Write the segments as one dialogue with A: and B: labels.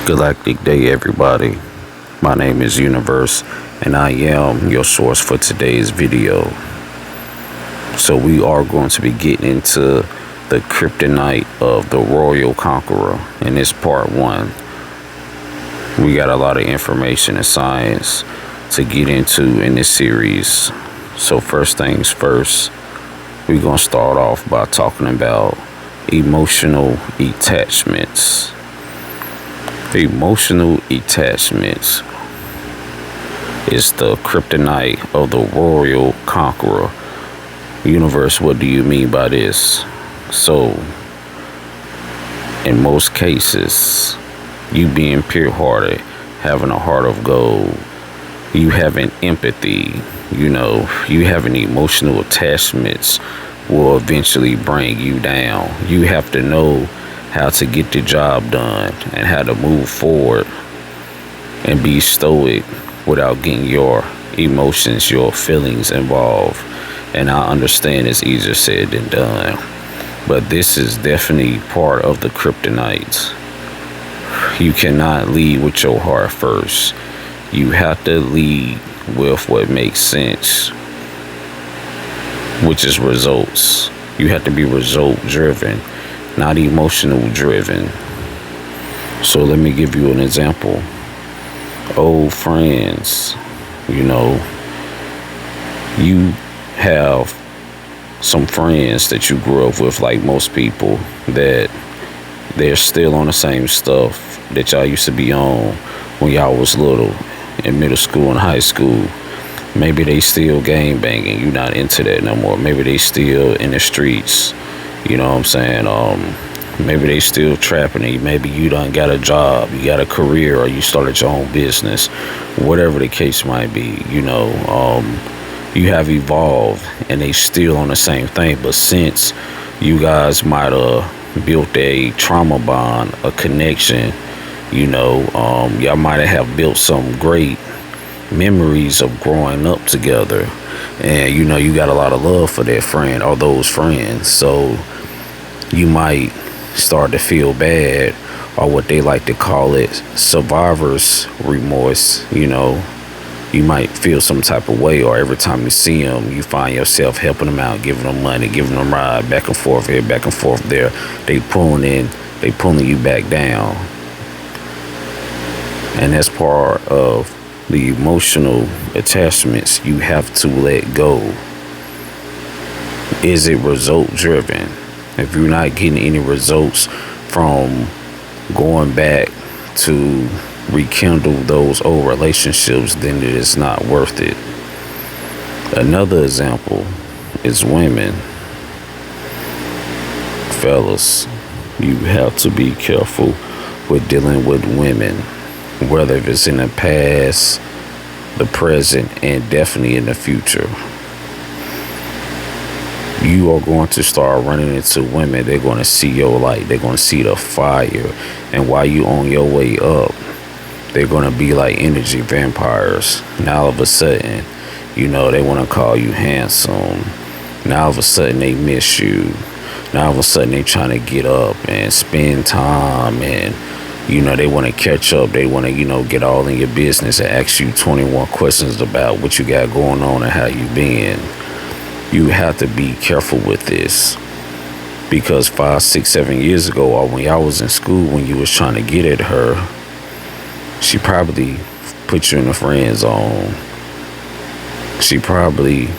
A: Galactic Day, everybody. My name is Universe, and I am your source for today's video. So we are going to be getting into the Kryptonite of the Royal Conqueror in this part 1. We got a lot of information and science to get into in this series. So first things first, we're going to start off by talking about emotional attachments. Emotional attachments is the Kryptonite of the Royal Conqueror. Universe, what do you mean by this? So, in most cases, you being pure-hearted, having a heart of gold, you having empathy, you having emotional attachments will eventually bring you down. You have to know how to get the job done and how to move forward and be stoic without getting your emotions, your feelings involved. And I understand it's easier said than done, but this is definitely part of the Kryptonite. You cannot lead with your heart first. You have to lead with what makes sense, which is results. You have to be result driven, not emotional driven. So let me give you an example. Old friends, you have some friends that you grew up with, like most people, that they're still on the same stuff that y'all used to be on when y'all was little, in middle school and high school. Maybe they still gang banging, you not into that no more. Maybe they still in the streets, you know what I'm saying? Maybe they still trapping you. Maybe you done got a job, you got a career, or you started your own business. Whatever the case might be, you have evolved and they still on the same thing. But since you guys might have built a trauma bond, a connection, y'all might have built some great memories of growing up together, and you got a lot of love for that friend or those friends. So you might start to feel bad, or what they like to call it, survivor's remorse. You might feel some type of way, or every time you see them, you find yourself helping them out, giving them money, giving them ride, back and forth here, back and forth there. They pulling you back down. And that's part of the emotional attachments you have to let go. Is it result driven? If you're not getting any results from going back to rekindle those old relationships, then it is not worth it. Another example is women. Fellas, you have to be careful with dealing with women, whether it's in the past, the present, and definitely in the future. You are going to start running into women. They're going to see your light. They're going to see the fire. And while you on your way up, they're going to be like energy vampires. Now all of a sudden, they want to call you handsome. Now all of a sudden they miss you. Now all of a sudden they trying to get up and spend time, and they want to catch up. They want to, get all in your business and ask you 21 questions about what you got going on and how you been. You have to be careful with this, because 5, 6, 7 years ago, or when y'all was in school, when you was trying to get at her, she probably put you in the friend zone. She probably,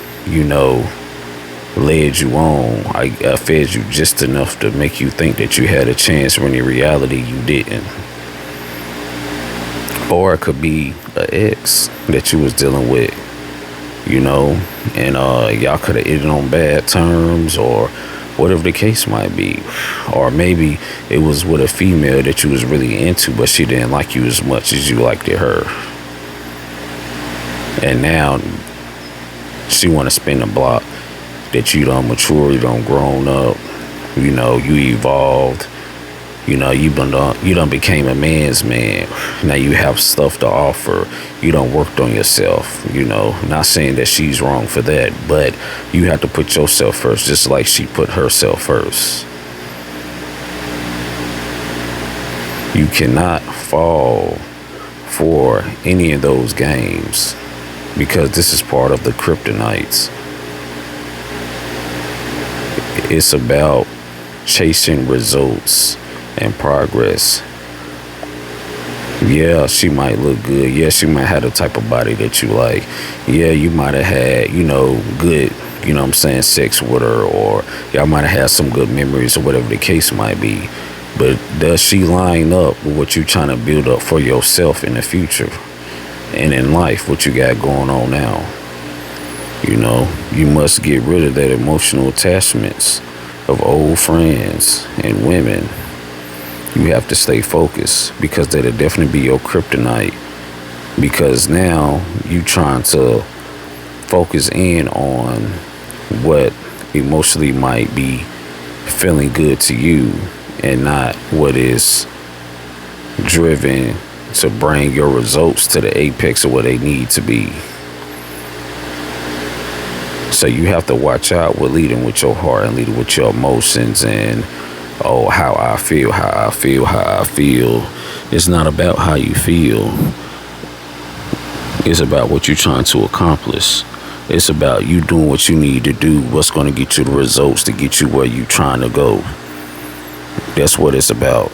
A: led you on. I fed you just enough to make you think that you had a chance, when in reality you didn't. Or it could be an ex that you was dealing with, and y'all could have ended on bad terms, or whatever the case might be. Or maybe it was with a female that you was really into, but she didn't like you as much as you liked her. And now she want to spin the block that you done matured, you done grown up, you evolved, you done became a man's man. Now you have stuff to offer. You done worked on yourself, not saying that she's wrong for that, but you have to put yourself first, just like she put herself first. You cannot fall for any of those games because this is part of the Kryptonites. It's about chasing results and progress. Yeah, she might look good. Yeah, she might have the type of body that you like. Yeah, you might have had, good, sex with her, or y'all might have had some good memories or whatever the case might be. But does she line up with what you're trying to build up for yourself in the future and in life, what you got going on now? You must get rid of that emotional attachments of old friends and women. You have to stay focused because that'll definitely be your kryptonite. Because now you trying to focus in on what emotionally might be feeling good to you and not what is driven to bring your results to the apex of where they need to be. So you have to watch out with leading with your heart and leading with your emotions and how I feel. It's not about how you feel. It's about what you're trying to accomplish. It's about you doing what you need to do, what's going to get you the results to get you where you're trying to go. That's what it's about.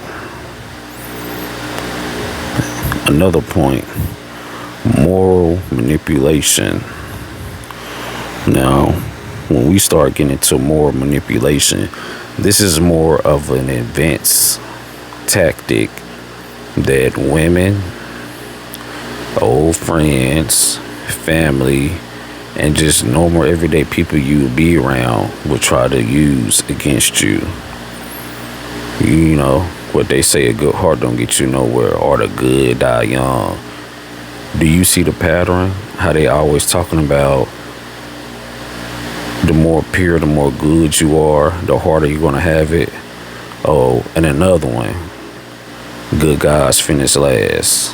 A: Another point, moral manipulation. Now, when we start getting into moral manipulation, this is more of an advanced tactic that women, old friends, family, and just normal everyday people you be around will try to use against you. You know what they say, a good heart don't get you nowhere, or the good die young. Do you see the pattern? How they always talking about the more pure, the more good you are, the harder you're gonna have it. Oh, and another one, good guys finish last.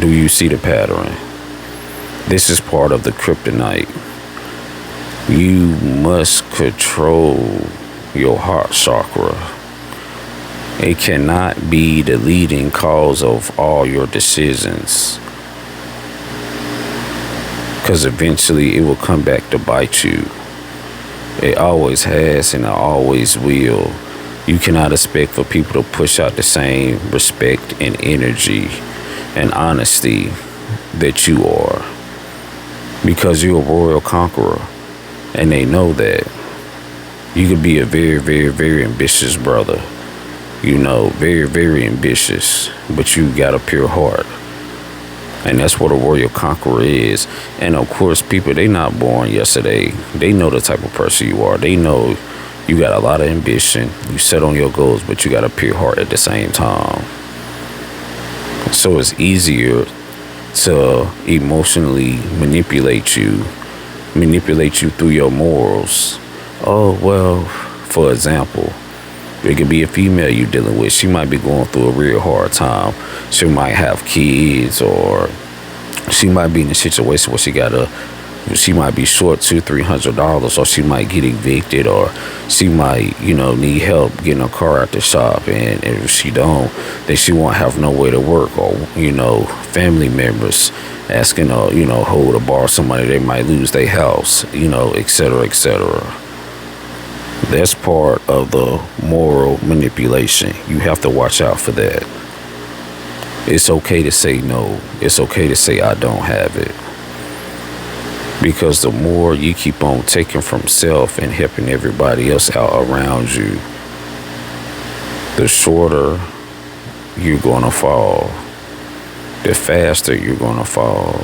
A: Do you see the pattern? This is part of the kryptonite. You must control your heart chakra. It cannot be the leading cause of all your decisions, because eventually it will come back to bite you. It always has and it always will. You cannot expect for people to push out the same respect and energy and honesty that you are, because you're a royal conqueror, and they know that. You could be a very, very, very ambitious brother, very, very ambitious, but you got a pure heart. And that's what a royal conqueror is. And of course, people, they not born yesterday. They know the type of person you are. They know you got a lot of ambition. You set on your goals, but you got a pure heart at the same time. So it's easier to emotionally manipulate you through your morals. Oh, well, for example, it could be a female you're dealing with. She might be going through a real hard time. She might have kids, or she might be in a situation where she might be short $200-$300, or she might get evicted, or she might, need help getting her car out the shop. And if she don't, then she won't have nowhere to work, or, family members asking her, hold or borrow somebody, they might lose their house, et cetera, et cetera. That's part of the moral manipulation. You have to watch out for that. It's okay to say no. It's okay to say I don't have it. Because the more you keep on taking from self and helping everybody else out around you, the shorter you're going to fall. The faster you're going to fall.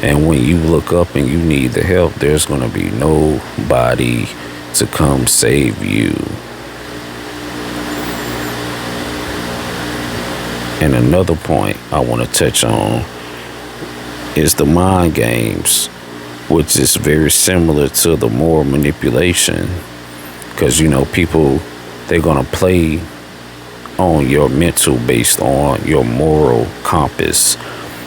A: And when you look up and you need the help, there's going to be nobody to come save you. And another point I want to touch on is the mind games, which is very similar to the moral manipulation. Because, people, they're going to play on your mental based on your moral compass.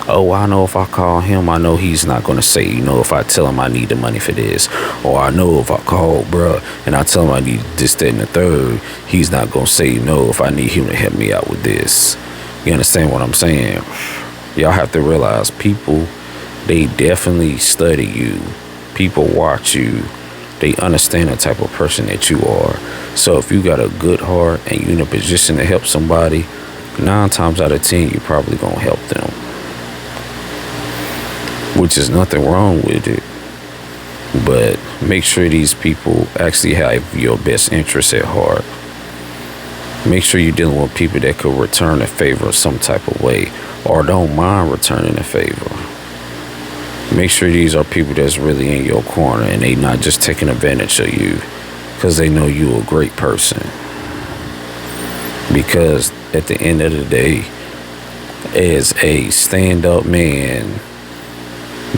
A: Oh, I know if I call him, I know he's not going to say, if I tell him I need the money for this. Or I know if I call bruh and I tell him I need this, that, and the third, he's not going to say no if I need him to help me out with this. You understand what I'm saying? Y'all have to realize people, they definitely study you. People watch you. They understand the type of person that you are. So if you got a good heart and you're in a position to help somebody, 9 times out of 10, you're probably going to help them. Which is nothing wrong with it. But make sure these people actually have your best interests at heart. Make sure you're dealing with people that could return a favor some type of way, or don't mind returning a favor. Make sure these are people that's really in your corner and they not just taking advantage of you because they know you a great person. Because at the end of the day, as a stand-up man,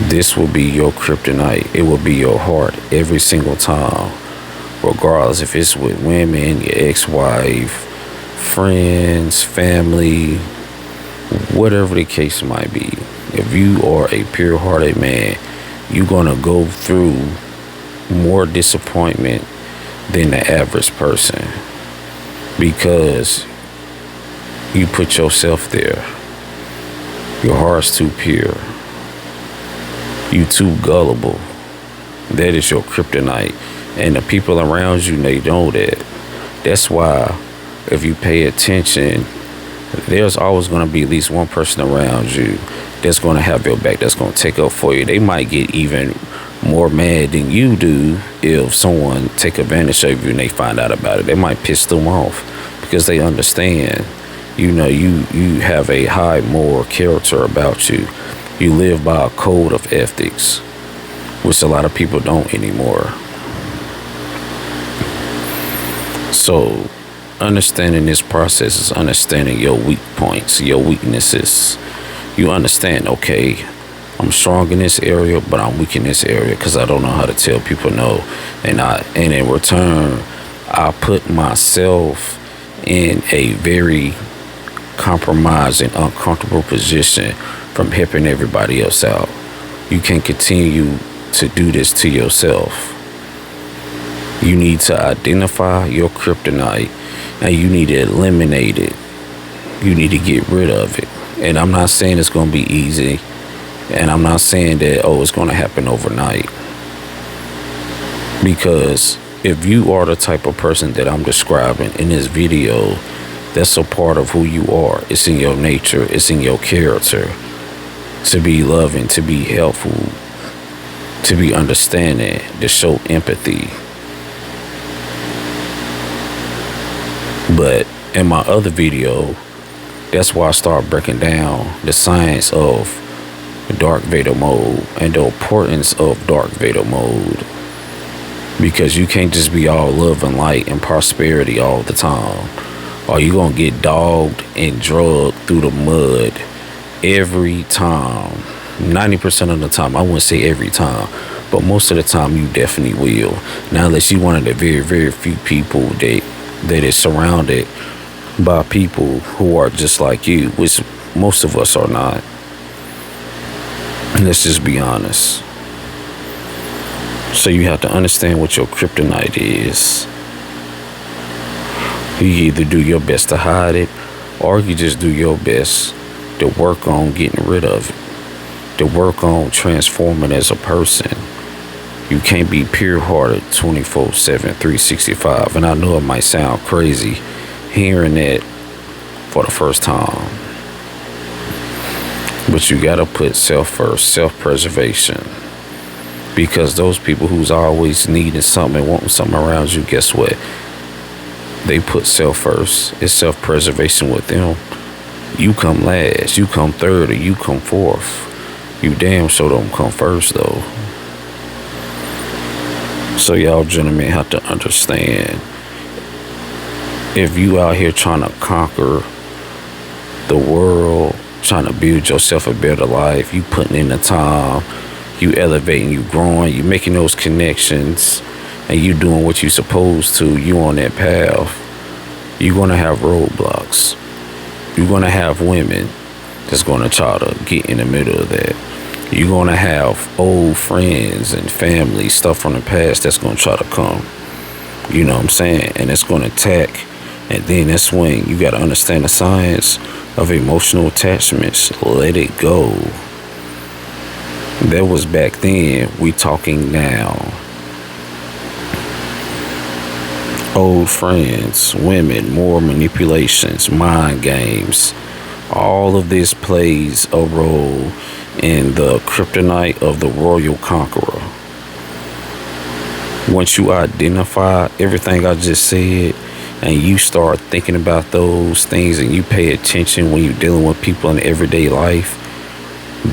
A: this will be your kryptonite. It will be your heart every single time, regardless if it's with women, your ex-wife, friends, family, whatever the case might be. If you are a pure-hearted man, you're going to go through more disappointment than the average person because you put yourself there. Your heart's too pure. You too gullible. That is your kryptonite. And the people around you, they know that. That's why if you pay attention, there's always going to be at least one person around you that's going to have your back, that's going to take up for you. They might get even more mad than you do if someone take advantage of you and they find out about it. They might piss them off because they understand, you know, you have a high moral character about you. You live by a code of ethics, which a lot of people don't anymore. So understanding this process is understanding your weak points, your weaknesses. You understand, okay, I'm strong in this area, but I'm weak in this area because I don't know how to tell people no. And in return, I put myself in a very compromised and uncomfortable position from helping everybody else out. You can't continue to do this to yourself. You need to identify your kryptonite and you need to eliminate it. You need to get rid of it. And I'm not saying it's going to be easy. And I'm not saying that, it's going to happen overnight. Because if you are the type of person that I'm describing in this video, that's a part of who you are. It's in your nature. It's in your character. To be loving, to be helpful, to be understanding, to show empathy. But in my other video, that's why I start breaking down the science of dark Vader mode and the importance of dark Vader mode. Because you can't just be all love and light and prosperity all the time, or you're going to get dogged and drugged through the mud every time. 90% of the time. I wouldn't say every time, but most of the time you definitely will. Now, unless you're one of the very, very few people that is surrounded by people who are just like you, which most of us are not. Let's just be honest. So you have to understand what your kryptonite is. You either do your best to hide it, or you just do your best to work on getting rid of it, to work on transforming as a person. You can't be pure-hearted 24/7, 365. And I know it might sound crazy hearing that for the first time, but you gotta put self first, self-preservation. Because those people who's always needing something and wanting something around you, guess what? They put self first. It's self-preservation with them. You come last, you come third, or you come fourth. You damn sure don't come first, though. So y'all gentlemen have to understand, if you out here trying to conquer the world, trying to build yourself a better life, you putting in the time, you elevating, you growing, you making those connections, and you doing what you supposed to, you on that path, you're going to have roadblocks. You're going to have women that's going to try to get in the middle of that. You're going to have old friends and family, stuff from the past that's going to try to come. You know what I'm saying? And it's going to attack And then that's when you got to understand the science of emotional attachments. Let it go. That was back then. We talking now. Old friends, women, more manipulations, mind games. All of this plays a role in the kryptonite of the royal conqueror. Once you identify everything I just said, and you start thinking about those things, and you pay attention when you're dealing with people in everyday life,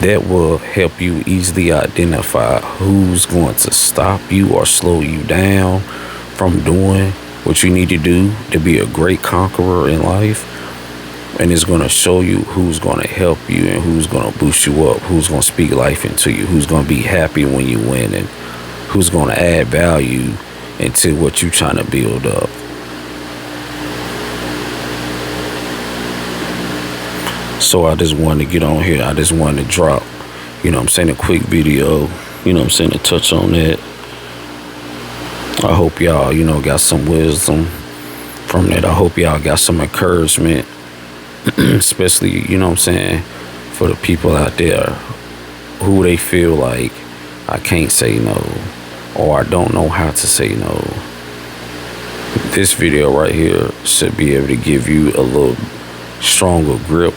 A: that will help you easily identify who's going to stop you or slow you down from doing what you need to do to be a great conqueror in life. And it's going to show you who's going to help you and who's going to boost you up, who's going to speak life into you, who's going to be happy when you win, and who's going to add value into what you're trying to build up. So I just wanted to get on here. I just wanted to drop, a quick video, to touch on that. I hope y'all, got some wisdom from that. I hope y'all got some encouragement, especially, for the people out there who they feel like I can't say no, or I don't know how to say no. This video right here should be able to give you a little stronger grip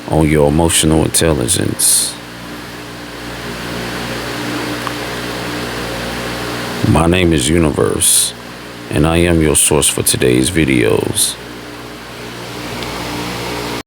A: on your emotional intelligence. My name is Universe, and I am your source for today's videos.